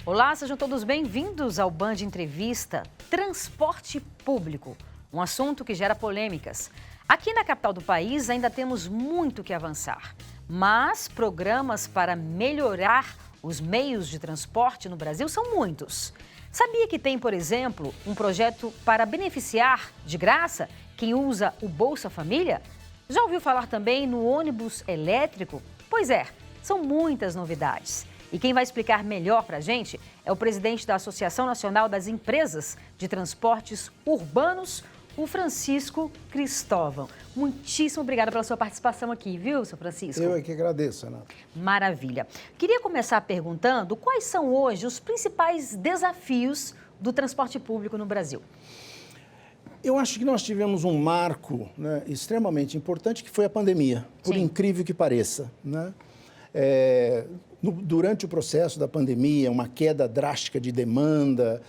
Olá, sejam todos bem-vindos ao Band Entrevista Transporte Público, um assunto que gera polêmicas. Aqui na capital do país ainda temos muito que avançar, mas programas para melhorar os meios de transporte no Brasil são muitos. Sabia que tem, por exemplo, um projeto para beneficiar de graça quem usa o Bolsa Família? Já ouviu falar também no ônibus elétrico? Pois é, são muitas novidades. E quem vai explicar melhor para a gente é o presidente da Associação Nacional das Empresas de Transportes Urbanos, o Francisco Cristóvão. Muitíssimo obrigada pela sua participação aqui, viu, seu Francisco? Eu é que agradeço, Ana. Maravilha. Queria começar perguntando quais são hoje os principais desafios do transporte público no Brasil. Eu acho que nós tivemos um marco, né, extremamente importante, que foi a pandemia, por incrível que pareça, né? Durante o processo da pandemia, uma queda drástica de demanda,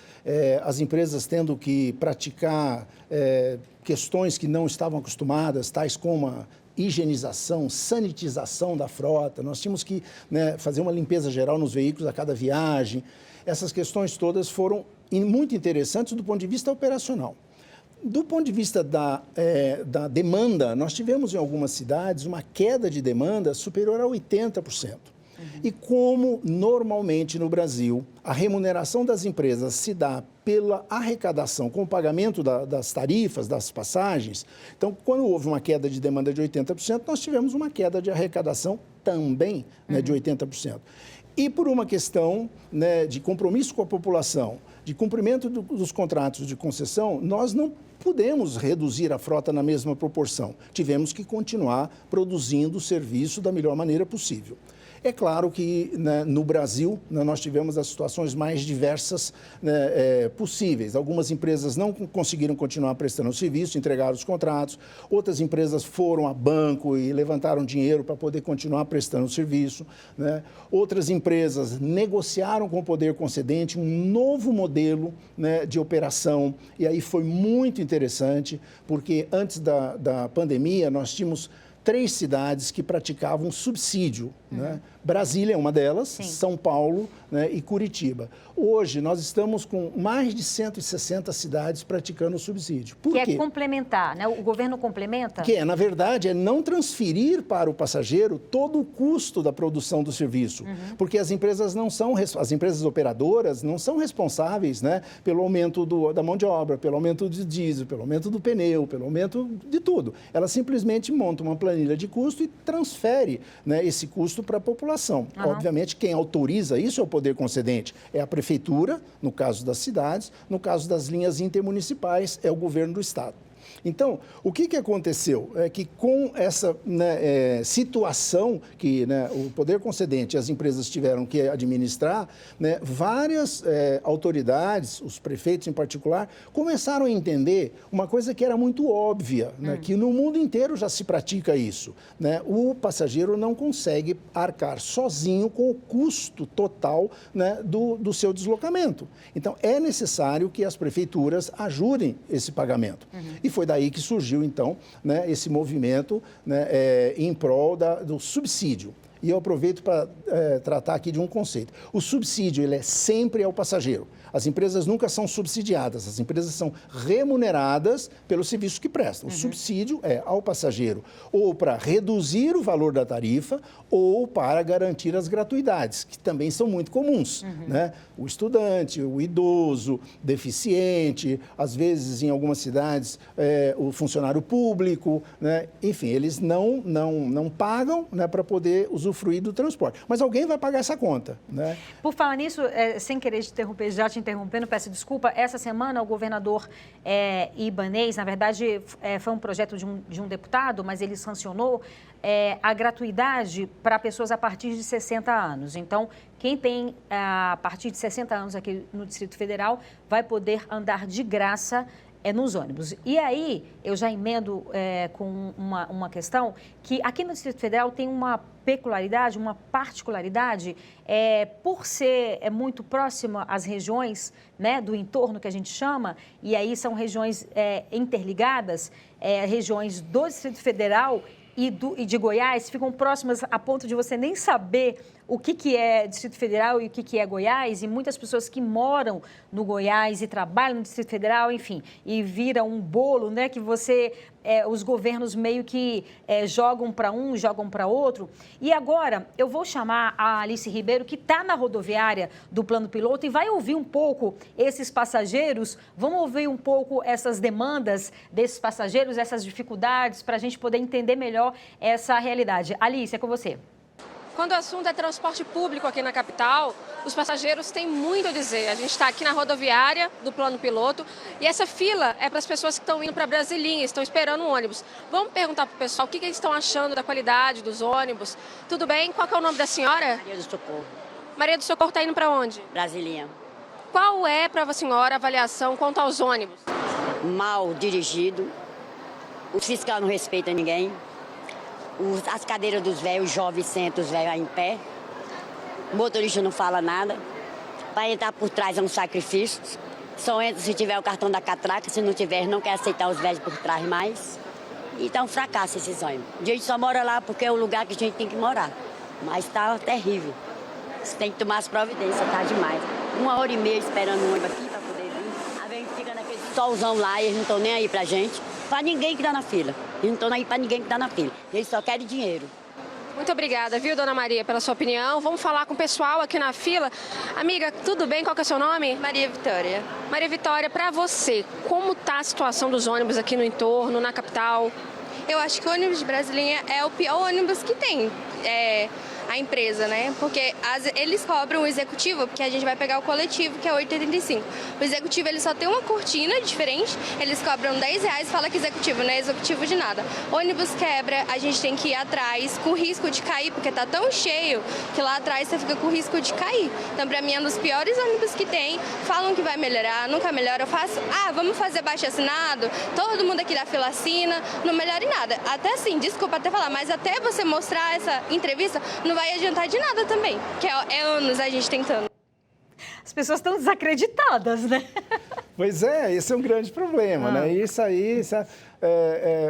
as empresas tendo que praticar questões que não estavam acostumadas, tais como a higienização, sanitização da frota. Nós tínhamos que, né, fazer uma limpeza geral nos veículos a cada viagem. Essas questões todas foram muito interessantes do ponto de vista operacional. Do ponto de vista da demanda, nós tivemos em algumas cidades uma queda de demanda superior a 80%. E como normalmente no Brasil a remuneração das empresas se dá pela arrecadação com o pagamento das tarifas, das passagens, então quando houve uma queda de demanda de 80%, nós tivemos uma queda de arrecadação também, né, de 80%. E por uma questão, né, de compromisso com a população, de cumprimento dos contratos de concessão, nós não pudemos reduzir a frota na mesma proporção. Tivemos que continuar produzindo o serviço da melhor maneira possível. É claro que, né, no Brasil, né, nós tivemos as situações mais diversas, né, possíveis. Algumas empresas não conseguiram continuar prestando o serviço, entregaram os contratos. Outras empresas foram a banco e levantaram dinheiro para poder continuar prestando o serviço, né? Outras empresas negociaram com o poder concedente um novo modelo, né, de operação. E aí foi muito interessante, porque antes da pandemia nós tínhamos 3 cidades que praticavam subsídio, né? Brasília é uma delas, São Paulo, né, e Curitiba. Hoje, nós estamos com mais de 160 cidades praticando o subsídio. Por quê? Que é complementar, né? O governo complementa? Que na verdade, é não transferir para o passageiro todo o custo da produção do serviço. Porque as empresas não são, as empresas operadoras não são responsáveis, né, pelo aumento da mão de obra, pelo aumento do diesel, pelo aumento do pneu, pelo aumento de tudo. Elas simplesmente montam uma planilha de custo e transfere, né, esse custo para a população. Obviamente, quem autoriza isso é o poder concedente, é a prefeitura, no caso das cidades, no caso das linhas intermunicipais, é o governo do estado. Então, o que aconteceu? É que com essa, né, situação que, né, o poder concedente e as empresas tiveram que administrar, né, várias autoridades, os prefeitos em particular, começaram a entender uma coisa que era muito óbvia, né, que no mundo inteiro já se pratica isso, né? O passageiro não consegue arcar sozinho com o custo total, né, do seu deslocamento. Então, é necessário que as prefeituras ajudem esse pagamento. E foi daí que surgiu, então, né, esse movimento, né, em prol do subsídio. E eu aproveito para tratar aqui de um conceito. O subsídio, ele é sempre ao passageiro. As empresas nunca são subsidiadas, as empresas são remuneradas pelo serviço que prestam. O subsídio é ao passageiro, ou para reduzir o valor da tarifa, ou para garantir as gratuidades, que também são muito comuns, né? O estudante, o idoso, deficiente, às vezes, em algumas cidades, o funcionário público, né? Enfim, eles não pagam, né, para poder usufruir do transporte. Mas alguém vai pagar essa conta, né? Por falar nisso, sem querer te interromper, já te interrompendo, peço desculpa, essa semana o governador Ibanez, na verdade, foi um projeto de um deputado, mas ele sancionou a gratuidade para pessoas a partir de 60 anos. Então, quem tem a partir de 60 anos aqui no Distrito Federal vai poder andar de graça nos ônibus. E aí, eu já emendo com uma questão que aqui no Distrito Federal tem uma peculiaridade, uma particularidade, por ser muito próxima às regiões, né, do entorno que a gente chama, e aí são regiões interligadas, regiões do Distrito Federal e de Goiás ficam próximas a ponto de você nem saber o que é Distrito Federal e o que é Goiás, e muitas pessoas que moram no Goiás e trabalham no Distrito Federal, enfim, e vira um bolo, né, que os governos meio que jogam para um, jogam para outro. E agora eu vou chamar a Alice Ribeiro, que está na rodoviária do Plano Piloto, e vai ouvir um pouco esses passageiros, vamos ouvir um pouco essas demandas desses passageiros, essas dificuldades, para a gente poder entender melhor essa realidade. Alice, é com você. Quando o assunto é transporte público aqui na capital, os passageiros têm muito a dizer. A gente está aqui na rodoviária do Plano Piloto e essa fila é para as pessoas que estão indo para Brasilinha, estão esperando um ônibus. Vamos perguntar para o pessoal o que eles estão achando da qualidade dos ônibus. Tudo bem? Qual que é o nome da senhora? Maria do Socorro. Maria do Socorro está indo para onde? Brasilinha. Qual é para a senhora a avaliação quanto aos ônibus? Mal dirigido, os fiscais não respeitam ninguém. As cadeiras dos velhos, os jovens sentam os velhos em pé. O motorista não fala nada. Para entrar por trás é um sacrifício. Só entra se tiver o cartão da catraca, se não tiver, não quer aceitar os velhos por trás mais. E tá um fracasso esses ônibus. A gente só mora lá porque é o lugar que a gente tem que morar. Mas tá terrível. Você tem que tomar as providências, tá demais. 1h30 esperando o ônibus aqui para poder vir. A gente fica naquele solzão lá e eles não estão nem aí pra gente. Para ninguém que tá na fila. Eles não estão aí para ninguém que tá na fila. Eles só querem dinheiro. Muito obrigada, viu, dona Maria, pela sua opinião. Vamos falar com o pessoal aqui na fila. Amiga, tudo bem? Qual que é o seu nome? Maria Vitória. Maria Vitória, para você, como está a situação dos ônibus aqui no entorno, na capital? Eu acho que o ônibus de Brasilinha é o pior ônibus que tem. A empresa, né? Porque eles cobram o executivo, porque a gente vai pegar o coletivo, que é 8,85. O executivo, ele só tem uma cortina diferente, eles cobram R$10 e fala que executivo, não é executivo de nada. O ônibus quebra, a gente tem que ir atrás com risco de cair, porque tá tão cheio que lá atrás você fica com risco de cair. Então, pra mim, é um dos piores ônibus que tem. Falam que vai melhorar, nunca melhora. Eu faço, vamos fazer baixo-assinado, todo mundo aqui da fila assina, não melhora em nada. Até assim, desculpa até falar, mas até você mostrar essa entrevista, não vai adiantar de nada também, que é anos a gente tentando. As pessoas estão desacreditadas, né? Pois é, esse é um grande problema, né? Isso aí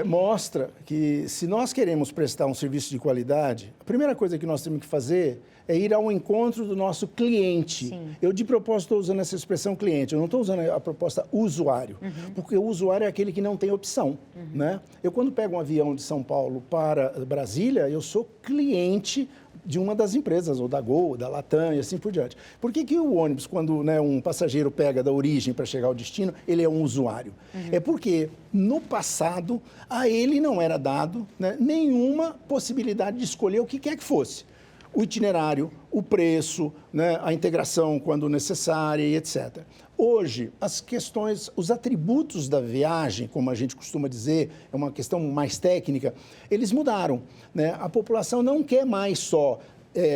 mostra que se nós queremos prestar um serviço de qualidade, a primeira coisa que nós temos que fazer é ir ao encontro do nosso cliente. Sim. Eu, de propósito, estou usando essa expressão cliente, eu não estou usando a proposta usuário, porque o usuário é aquele que não tem opção, né? Eu, quando pego um avião de São Paulo para Brasília, eu sou cliente de uma das empresas, ou da Gol, da Latam e assim por diante. Por que o ônibus, quando um passageiro pega da origem para chegar ao destino, ele é um usuário? É porque, no passado, a ele não era dado, né, nenhuma possibilidade de escolher o que quer que fosse. O itinerário, o preço, né, a integração quando necessária e etc. Hoje, as questões, os atributos da viagem, como a gente costuma dizer, é uma questão mais técnica, eles mudaram, né? A população não quer mais só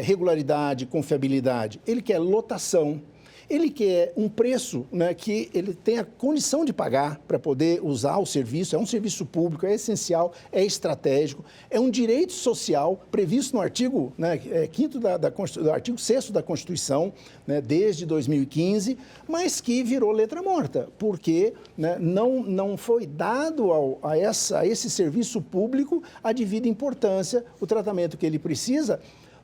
regularidade, confiabilidade, ele quer lotação. Ele quer um preço, né, que ele tenha condição de pagar para poder usar o serviço. É um serviço público, é essencial, é estratégico, é um direito social previsto no artigo 5º do artigo 6º da Constituição, né, desde 2015, mas que virou letra morta, porque, né, não foi dado a esse serviço público a devida importância, o tratamento que ele precisa.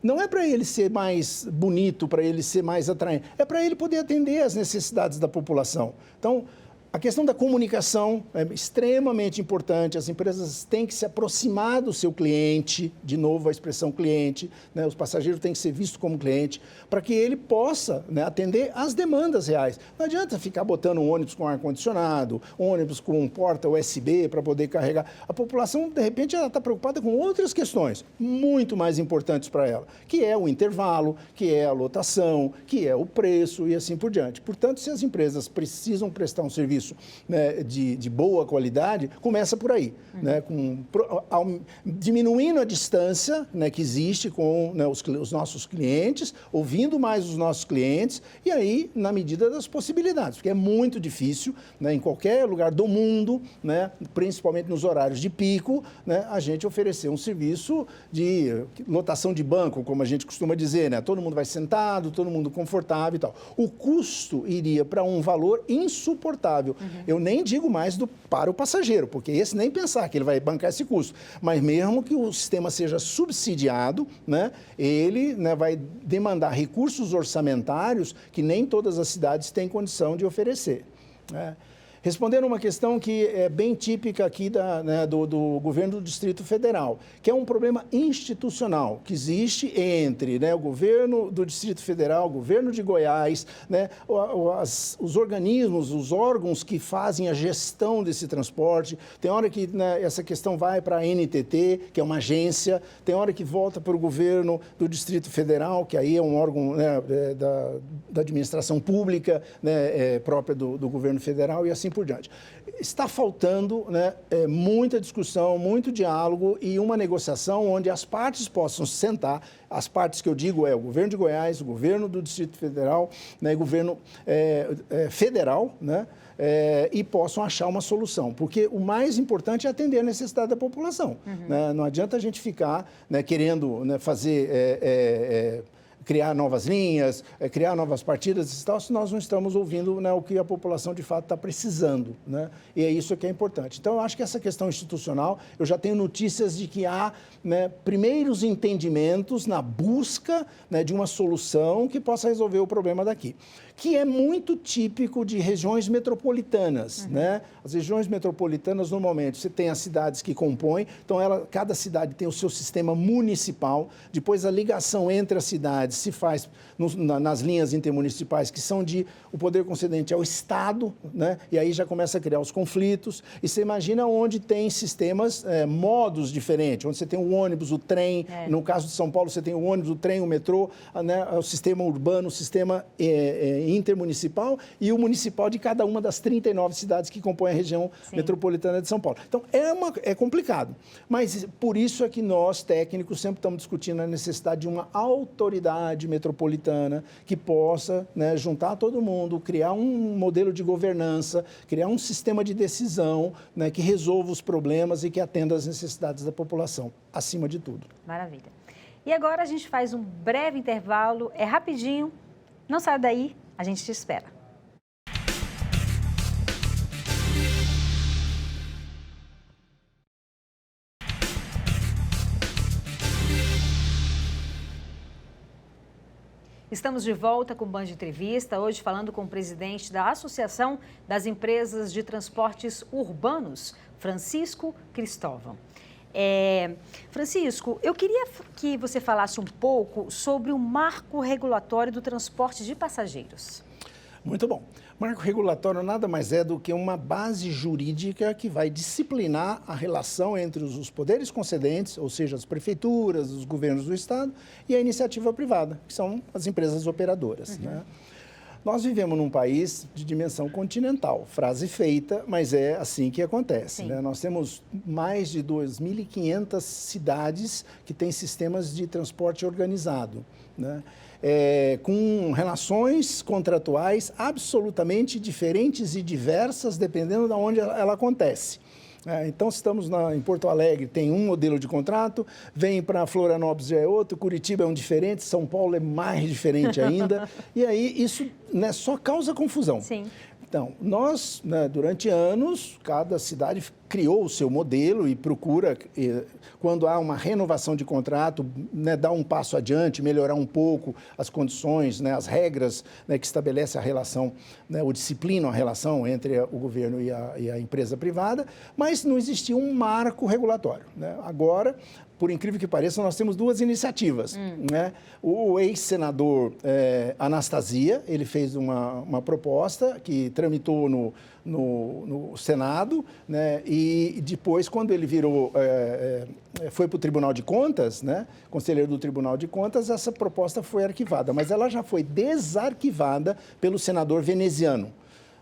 Não é para ele ser mais bonito, para ele ser mais atraente, é para ele poder atender às necessidades da população. Então, a questão da comunicação é extremamente importante, as empresas têm que se aproximar do seu cliente, de novo a expressão cliente, né? Os passageiros têm que ser vistos como cliente, para que ele possa, né, atender às demandas reais. Não adianta ficar botando um ônibus com ar-condicionado, ônibus com porta USB para poder carregar. A população, de repente, ela está preocupada com outras questões muito mais importantes para ela, que é o intervalo, que é a lotação, que é o preço e assim por diante. Portanto, se as empresas precisam prestar um serviço, né, de boa qualidade, começa por aí, né, diminuindo a distância, né, que existe com, né, os nossos clientes, ouvindo mais os nossos clientes e aí na medida das possibilidades, porque é muito difícil, né, em qualquer lugar do mundo, né, principalmente nos horários de pico, né, a gente oferecer um serviço de lotação de banco, como a gente costuma dizer, né, todo mundo vai sentado, todo mundo confortável e tal. O custo iria para um valor insuportável. subsidiado. Eu nem digo mais para o passageiro, porque esse nem pensar que ele vai bancar esse custo. Mas mesmo que o sistema seja subsidiado, né, ele, né, vai demandar recursos orçamentários que nem todas as cidades têm condição de oferecer, né? Respondendo uma questão que é bem típica aqui do governo do Distrito Federal, que é um problema institucional que existe entre, né, o governo do Distrito Federal, o governo de Goiás, né, os organismos, os órgãos que fazem a gestão desse transporte. Tem hora que, né, essa questão vai para a NTT, que é uma agência, tem hora que volta para o governo do Distrito Federal, que aí é um órgão, né, da administração pública, né, própria do governo federal, e assim por diante. Está faltando, né, muita discussão, muito diálogo e uma negociação onde as partes possam se sentar. As partes que eu digo é o governo de Goiás, o governo do Distrito Federal, né, o governo federal, né, e possam achar uma solução. Porque o mais importante é atender a necessidade da população. Né? Não adianta a gente ficar, né, querendo, né, fazer... criar novas linhas, criar novas partidas e tal, se nós não estamos ouvindo, né, o que a população de fato está precisando, né? E é isso que é importante. Então, eu acho que essa questão institucional, eu já tenho notícias de que há, né, primeiros entendimentos na busca, né, de uma solução que possa resolver o problema daqui, que é muito típico de regiões metropolitanas, né? As regiões metropolitanas, normalmente, você tem as cidades que compõem, então cada cidade tem o seu sistema municipal, depois a ligação entre as cidades se faz nas linhas intermunicipais, que são o poder concedente ao Estado, né? E aí já começa a criar os conflitos. E você imagina onde tem sistemas, modos diferentes, onde você tem o ônibus, o trem, no caso de São Paulo você tem o ônibus, o trem, o metrô, né? O sistema urbano, o sistema intermunicipal e o municipal de cada uma das 39 cidades que compõem a região metropolitana de São Paulo. Então, é complicado, mas por isso é que nós, técnicos, sempre estamos discutindo a necessidade de uma autoridade metropolitana que possa, né, juntar todo mundo, criar um modelo de governança, criar um sistema de decisão, né, que resolva os problemas e que atenda às necessidades da população, acima de tudo. Maravilha. E agora a gente faz um breve intervalo, é rapidinho, não sai daí, a gente te espera. Estamos de volta com o Band Entrevista, hoje falando com o presidente da Associação das Empresas de Transportes Urbanos, Francisco Cristóvão. Francisco, eu queria que você falasse um pouco sobre o marco regulatório do transporte de passageiros. Muito bom. Marco regulatório nada mais é do que uma base jurídica que vai disciplinar a relação entre os poderes concedentes, ou seja, as prefeituras, os governos do Estado, e a iniciativa privada, que são as empresas operadoras, né? Nós vivemos num país de dimensão continental, frase feita, mas é assim que acontece, né? Nós temos mais de 2.500 cidades que têm sistemas de transporte organizado, né? Com relações contratuais absolutamente diferentes e diversas, dependendo de onde ela acontece. Então, estamos em Porto Alegre, tem um modelo de contrato, vem para Florianópolis já é outro, Curitiba é um diferente, São Paulo é mais diferente ainda, e aí isso, né, só causa confusão. Sim. Então, nós, né, durante anos, cada cidade criou o seu modelo e procura, quando há uma renovação de contrato, né, dar um passo adiante, melhorar um pouco as condições, né, as regras, né, que estabelecem a relação, né, ou disciplinam a relação entre o governo e a empresa privada, mas não existia um marco regulatório, né? Agora, por incrível que pareça, nós temos duas iniciativas, né? O ex-senador Anastasia, ele fez uma proposta que tramitou no Senado, né? E depois, quando ele foi para o Tribunal de Contas, né? Conselheiro do Tribunal de Contas, essa proposta foi arquivada, mas ela já foi desarquivada pelo senador veneziano,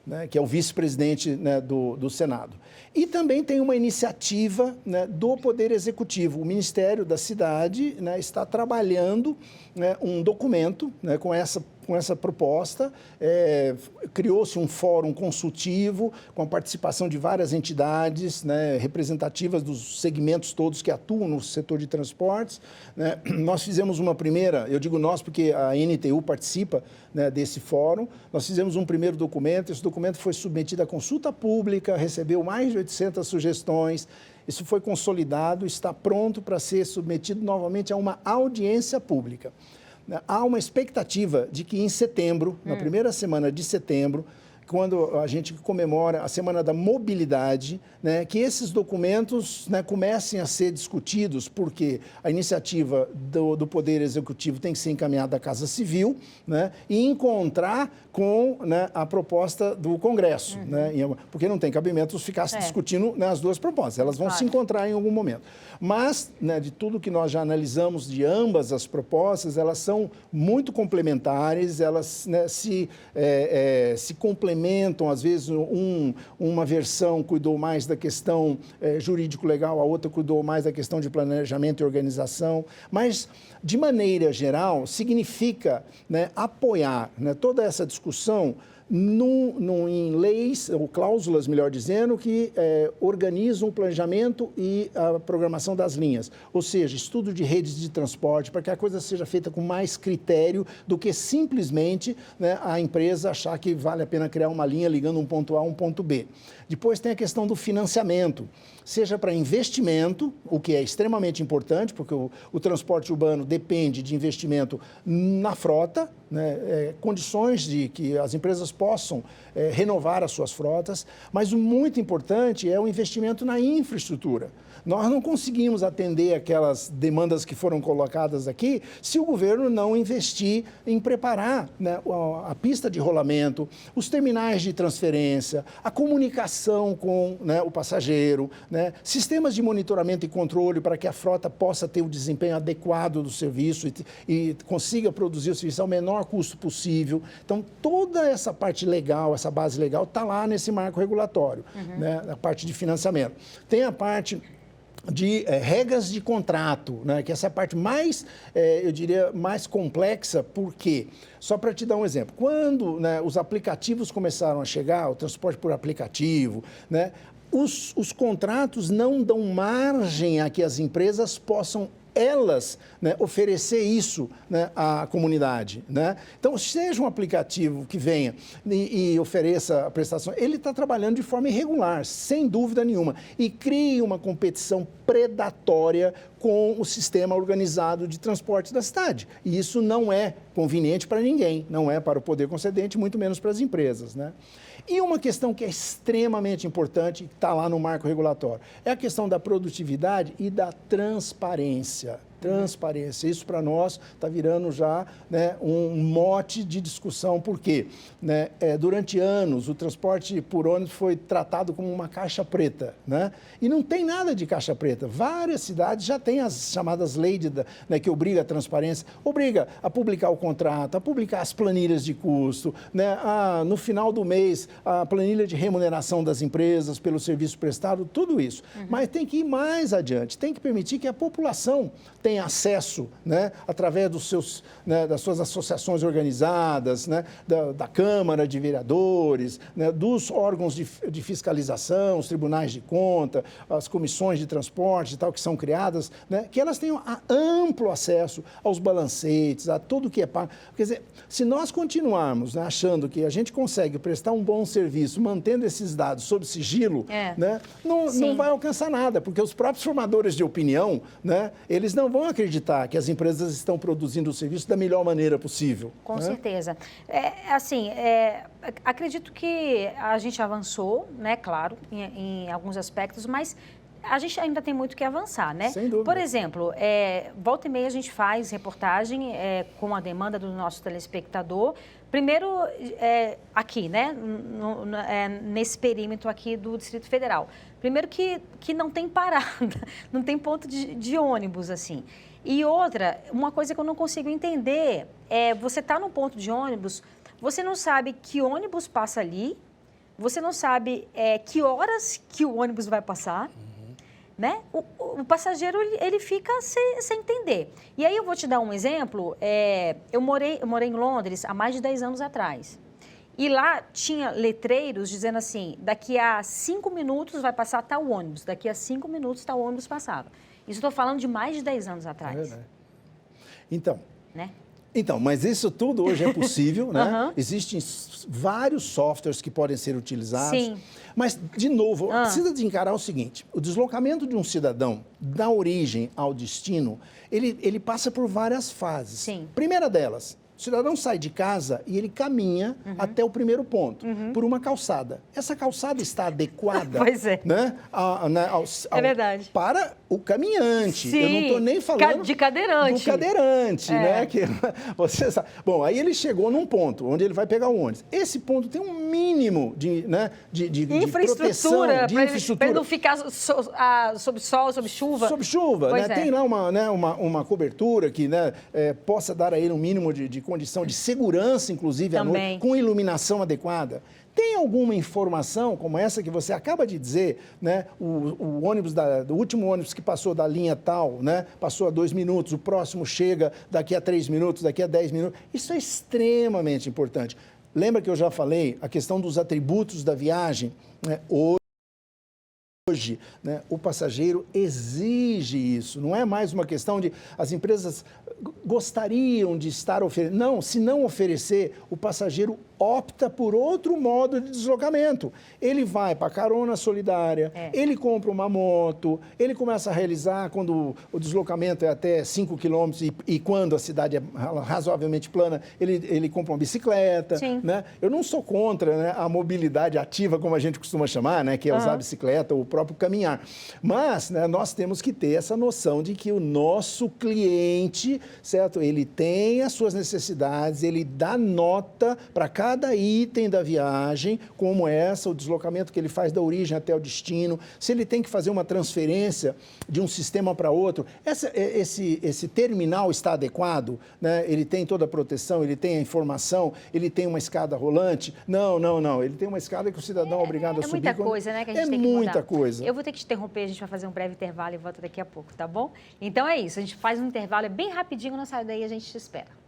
né, que é o vice-presidente, né, do Senado. E também tem uma iniciativa, né, do Poder Executivo. O Ministério da Cidade, né, está trabalhando, né, um documento, né, com essa proposta, criou-se um fórum consultivo com a participação de várias entidades, né, representativas dos segmentos todos que atuam no setor de transportes, né. Nós fizemos uma primeira, eu digo nós porque a NTU participa, né, desse fórum, nós fizemos um primeiro documento, esse documento foi submetido à consulta pública, recebeu mais de 800 sugestões, isso foi consolidado, está pronto para ser submetido novamente a uma audiência pública. Há uma expectativa de que em setembro, na primeira semana de setembro, quando a gente comemora a Semana da Mobilidade, né, que esses documentos, né, comecem a ser discutidos, porque a iniciativa do Poder Executivo tem que ser encaminhada à Casa Civil, né, e encontrar com, né, a proposta do Congresso, né, porque não tem cabimento ficar se discutindo, né, as duas propostas, elas vão se encontrar em algum momento. Mas, né, de tudo que nós já analisamos de ambas as propostas, elas são muito complementares, elas, né, se complementam. Às vezes, uma versão cuidou mais da questão jurídico-legal, a outra cuidou mais da questão de planejamento e organização, mas, de maneira geral, significa, né, apoiar, né, toda essa discussão em leis, ou cláusulas, melhor dizendo, que organizam o planejamento e a programação das linhas. Ou seja, estudo de redes de transporte, para que a coisa seja feita com mais critério do que simplesmente, né, a empresa achar que vale a pena criar uma linha ligando um ponto A a um ponto B. Depois tem a questão do financiamento, seja para investimento, o que é extremamente importante, porque o transporte urbano depende de investimento na frota, né, condições de que as empresas possam renovar as suas frotas, mas o muito importante é o investimento na infraestrutura. Nós não conseguimos atender aquelas demandas que foram colocadas aqui se o governo não investir em preparar, né, a pista de rolamento, os terminais de transferência, a comunicação com, né, o passageiro, né, sistemas de monitoramento e controle para que a frota possa ter o desempenho adequado do serviço e consiga produzir o serviço ao menor custo possível. Então, toda essa parte legal, essa base legal está lá nesse marco regulatório, né, a parte de financiamento. Tem a parte de regras de contrato, né, que essa é a parte mais, eu diria, mais complexa, porque, só para te dar um exemplo, quando, né, os aplicativos começaram a chegar, o transporte por aplicativo, né, os contratos não dão margem a que as empresas possam elas, né, oferecer isso, né, à comunidade, né? Então, seja um aplicativo que venha e ofereça a prestação, ele está trabalhando de forma irregular, sem dúvida nenhuma, e cria uma competição predatória com o sistema organizado de transporte da cidade. E isso não é conveniente para ninguém, não é para o poder concedente, muito menos para as empresas, né? E uma questão que é extremamente importante, que está lá no marco regulatório, é a questão da produtividade e da transparência. Transparência. Isso, para nós, está virando já, né, um mote de discussão, porque, né, durante anos o transporte por ônibus foi tratado como uma caixa preta, né? E não tem nada de caixa preta. Várias cidades já têm as chamadas leis, né, que obriga a transparência, obriga a publicar o contrato, a publicar as planilhas de custo, né, no final do mês, a planilha de remuneração das empresas pelo serviço prestado, tudo isso. Mas tem que ir mais adiante, tem que permitir que a população tenha acesso, né, através dos seus, né, das suas associações organizadas, né, da Câmara de Vereadores, né, dos órgãos de fiscalização, os tribunais de conta, as comissões de transporte e tal, que são criadas, né, que elas tenham amplo acesso aos balancetes, a tudo que é pago. Quer dizer, se nós continuarmos, né, achando que a gente consegue prestar um bom serviço mantendo esses dados sob sigilo, né, não vai alcançar nada, porque os próprios formadores de opinião, né, eles não vão acreditar que as empresas estão produzindo o serviço da melhor maneira possível. Com certeza. Acredito que a gente avançou, né, claro, em alguns aspectos, mas a gente ainda tem muito que avançar, né? Sem dúvida. Por exemplo, volta e meia a gente faz reportagem com a demanda do nosso telespectador. Primeiro, aqui, né? Nesse perímetro aqui do Distrito Federal. Primeiro que não tem parada, não tem ponto de ônibus, assim. E outra, uma coisa que eu não consigo entender você está num ponto de ônibus, você não sabe que ônibus passa ali, você não sabe que horas que o ônibus vai passar, né? O passageiro, ele fica sem entender. E aí eu vou te dar um exemplo. Eu morei em Londres há mais de 10 anos atrás. E lá tinha letreiros dizendo assim, daqui a 5 minutos vai passar tal ônibus, daqui a 5 minutos tal ônibus passava. Isso estou falando de mais de 10 anos atrás. É verdade. Então, né? Mas isso tudo hoje é possível, né? Existem vários softwares que podem ser utilizados. Sim. Mas, de novo, precisa de encarar o seguinte, o deslocamento de um cidadão da origem ao destino, ele passa por várias fases. Sim. Primeira delas, o cidadão sai de casa e ele caminha até o primeiro ponto, por uma calçada. Essa calçada está adequada pois é. Né, é verdade. Para o caminhante. Sim. Eu não estou nem falando de cadeirante. do cadeirante, né? Que você sabe. Bom, aí ele chegou num ponto onde ele vai pegar o ônibus. Esse ponto tem um mínimo de proteção, de infraestrutura. Para ele não ficar sob sol, sob chuva. Sob chuva, pois né? Tem lá uma cobertura que possa dar a ele um mínimo de condição de segurança, inclusive, à noite, com iluminação adequada. Tem alguma informação, como essa que você acaba de dizer, né? O ônibus, o último ônibus que passou da linha tal, né? Passou a 2 minutos, o próximo chega daqui a 3 minutos, daqui a 10 minutos. Isso é extremamente importante. Lembra que eu já falei a questão dos atributos da viagem? Né? Hoje, né, o passageiro exige isso. Não é mais uma questão de as empresas gostariam de estar oferecendo. Não, se não oferecer, o passageiro opta por outro modo de deslocamento. Ele vai para a carona solidária, ele compra uma moto, ele começa a realizar quando o deslocamento é até 5 quilômetros e quando a cidade é razoavelmente plana, ele compra uma bicicleta. Né? Eu não sou contra, né, a mobilidade ativa, como a gente costuma chamar, né, que é usar a bicicleta ou o próprio caminhar. Mas, né, nós temos que ter essa noção de que o nosso cliente, certo? Ele tem as suas necessidades, ele dá nota para cada item da viagem, como essa, o deslocamento que ele faz da origem até o destino, se ele tem que fazer uma transferência de um sistema para outro, esse terminal está adequado, né? Ele tem toda a proteção, ele tem a informação, ele tem uma escada rolante? Não, ele tem uma escada que o cidadão é obrigado a subir. É muita coisa, né, que a gente tem que mudar. É muita coisa. Eu vou ter que te interromper, a gente vai fazer um breve intervalo e volta daqui a pouco, tá bom? Então é isso, a gente faz um intervalo, é bem rapidinho, não sai daí, a gente te espera.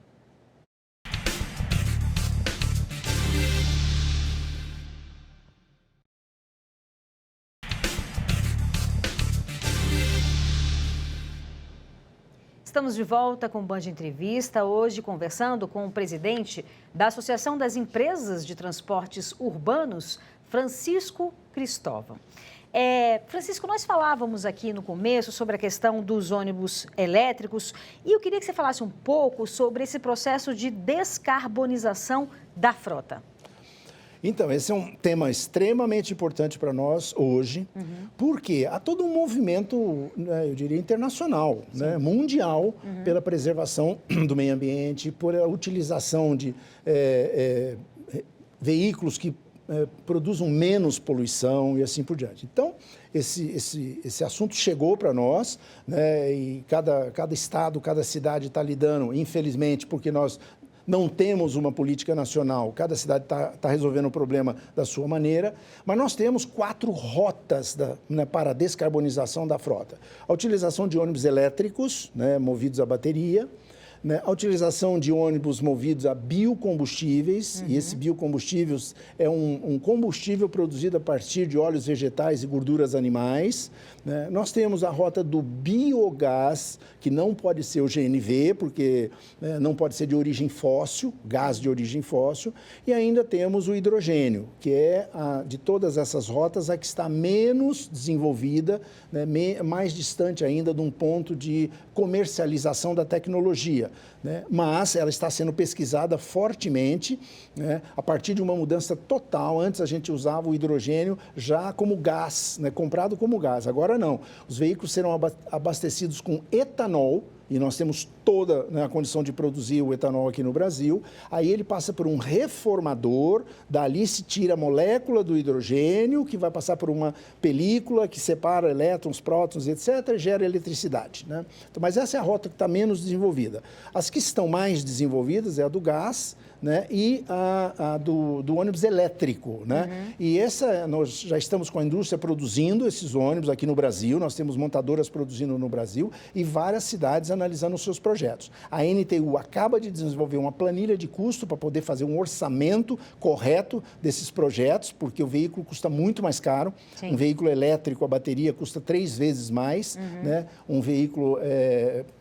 Estamos de volta com o Band Entrevista, hoje conversando com o presidente da Associação das Empresas de Transportes Urbanos, Francisco Cristóvão. Francisco, nós falávamos aqui no começo sobre a questão dos ônibus elétricos e eu queria que você falasse um pouco sobre esse processo de descarbonização da frota. Então, esse é um tema extremamente importante para nós hoje, porque há todo um movimento, né, eu diria, internacional, né, mundial, pela preservação do meio ambiente, por a utilização de veículos que produzam menos poluição e assim por diante. Então, esse assunto chegou para nós, né, e cada estado, cada cidade está lidando, infelizmente, porque nós não temos uma política nacional, cada cidade está resolvendo o problema da sua maneira, mas nós temos 4 rotas para a descarbonização da frota. A utilização de ônibus elétricos, né, movidos a bateria, né, a utilização de ônibus movidos a biocombustíveis, e esse biocombustíveis é um combustível produzido a partir de óleos vegetais e gorduras animais. Né? Nós temos a rota do biogás, que não pode ser o GNV, porque não pode ser de origem fóssil, gás de origem fóssil, e ainda temos o hidrogênio, que é, de todas essas rotas, a que está menos desenvolvida, né, mais distante ainda de um ponto de comercialização da tecnologia. Né? Mas ela está sendo pesquisada fortemente, né, a partir de uma mudança total. Antes a gente usava o hidrogênio já como gás, né, comprado como gás. Agora não. Os veículos serão abastecidos com etanol, e nós temos toda, né, a condição de produzir o etanol aqui no Brasil. Aí ele passa por um reformador, dali se tira a molécula do hidrogênio, que vai passar por uma película que separa elétrons, prótons, etc., e gera eletricidade. Né? Então, mas essa é a rota que está menos desenvolvida. As que estão mais desenvolvidas é a do gás, né, e a do ônibus elétrico, né? E nós já estamos com a indústria produzindo esses ônibus aqui no Brasil, nós temos montadoras produzindo no Brasil e várias cidades analisando os seus projetos. A NTU acaba de desenvolver uma planilha de custo para poder fazer um orçamento correto desses projetos, porque o veículo custa muito mais caro. Sim. Um veículo elétrico, a bateria custa 3 vezes mais, né? Um veículo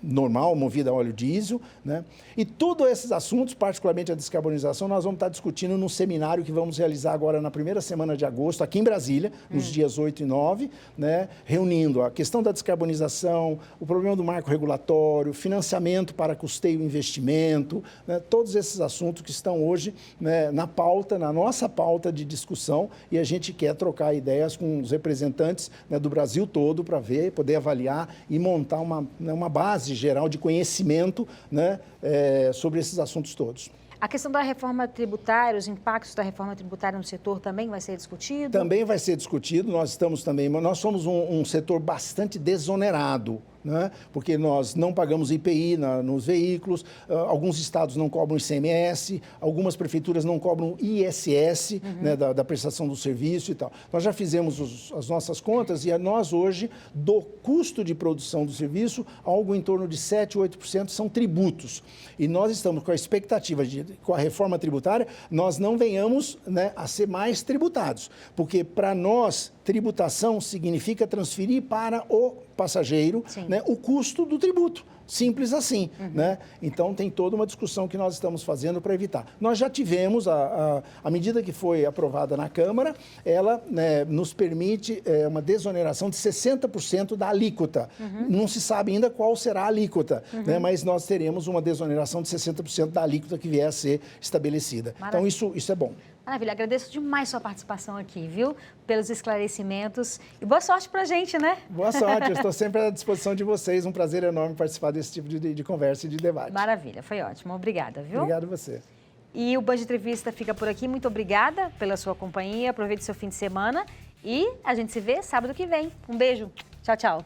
normal, movido a óleo diesel, né? E todos esses assuntos, particularmente a descarbonização, nós vamos estar discutindo num seminário que vamos realizar agora na primeira semana de agosto, aqui em Brasília, nos dias 8 e 9, né? Reunindo a questão da descarbonização, o problema do marco regulatório, financiamento para custeio e investimento, né? Todos esses assuntos que estão hoje, né, na pauta, na nossa pauta de discussão, e a gente quer trocar ideias com os representantes, né, do Brasil todo para ver, poder avaliar e montar uma base geral de conhecimento, né, sobre esses assuntos todos. A questão da reforma tributária, os impactos da reforma tributária no setor também vai ser discutido? Também vai ser discutido. Nós somos um setor bastante desonerado, né? Porque nós não pagamos IPI nos veículos, alguns estados não cobram ICMS, algumas prefeituras não cobram ISS, né, da prestação do serviço e tal. Nós já fizemos as nossas contas e nós hoje, do custo de produção do serviço, algo em torno de 7%, 8% são tributos. E nós estamos com a expectativa com a reforma tributária, nós não venhamos, né, a ser mais tributados, porque para nós tributação significa transferir para o passageiro, né, o custo do tributo. Simples assim, né? Então, tem toda uma discussão que nós estamos fazendo para evitar. Nós já tivemos, a medida que foi aprovada na Câmara, ela, né, nos permite uma desoneração de 60% da alíquota. Não se sabe ainda qual será a alíquota, né? Mas nós teremos uma desoneração de 60% da alíquota que vier a ser estabelecida. Maravilha. Então, isso é bom. Maravilha, agradeço demais sua participação aqui, viu? Pelos esclarecimentos e boa sorte pra gente, né? Boa sorte, eu estou sempre à disposição de vocês, um prazer enorme participar desse tipo de conversa e de debate. Maravilha, foi ótimo, obrigada, viu? Obrigado a você. E o Band Entrevista fica por aqui, muito obrigada pela sua companhia, aproveite seu fim de semana e a gente se vê sábado que vem. Um beijo, tchau, tchau.